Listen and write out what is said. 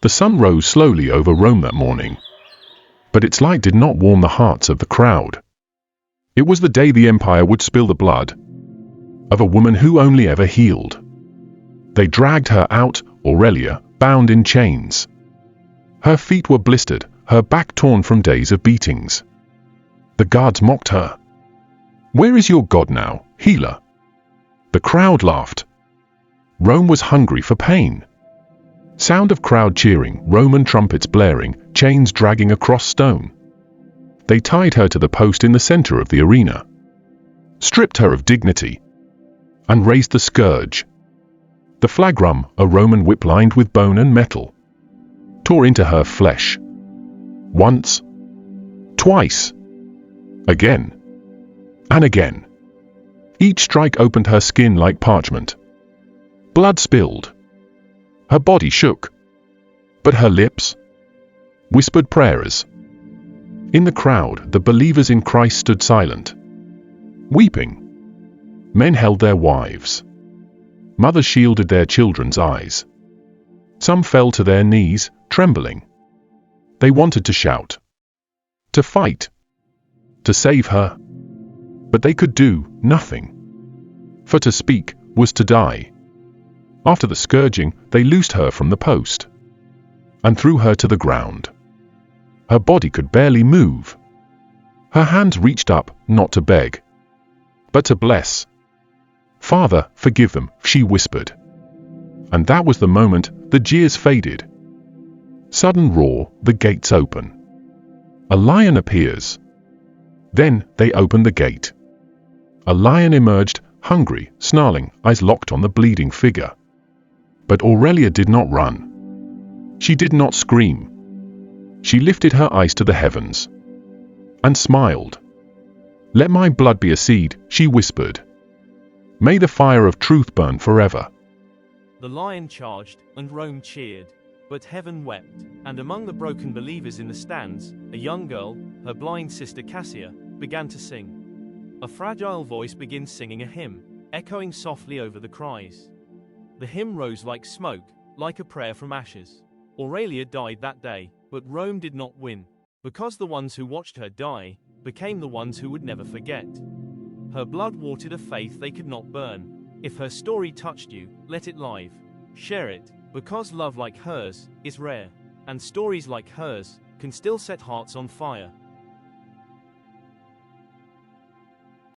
The sun rose slowly over Rome that morning, but its light did not warm the hearts of the crowd. It was the day the empire would spill the blood of a woman who only ever healed. They dragged her out, Aurelia, bound in chains. Her feet were blistered, her back torn from days of beatings. The guards mocked her. "Where is your god now, healer?" The crowd laughed. Rome was hungry for pain. Sound of crowd cheering, Roman trumpets blaring, chains dragging across stone. They tied her to the post in the center of the arena, stripped her of dignity, and raised the scourge. The flagrum, a Roman whip lined with bone and metal, tore into her flesh. Once, twice, again, and again. Each strike opened her skin like parchment. Blood spilled. Her body shook, but her lips whispered prayers. In the crowd, the believers in Christ stood silent, weeping. Men held their wives. Mothers shielded their children's eyes. Some fell to their knees, trembling. They wanted to shout, to fight, to save her, but they could do nothing. For to speak was to die. After the scourging, they loosed her from the post and threw her to the ground. Her body could barely move. Her hands reached up, not to beg, but to bless. "Father, forgive them," she whispered. And that was the moment the jeers faded. Sudden roar, the gates open. A lion appears. Then they open the gate. A lion emerged, hungry, snarling, eyes locked on the bleeding figure. But Aurelia did not run. She did not scream. She lifted her eyes to the heavens and smiled. "Let my blood be a seed," she whispered. "May the fire of truth burn forever." The lion charged, and Rome cheered. But heaven wept, and among the broken believers in the stands, a young girl, her blind sister Cassia, began to sing. A fragile voice begins singing a hymn, echoing softly over the cries. The hymn rose like smoke, like a prayer from ashes. Aurelia died that day, but Rome did not win, because the ones who watched her die became the ones who would never forget. Her blood watered a faith they could not burn. If her story touched you, let it live. Share it, because love like hers is rare, and stories like hers can still set hearts on fire.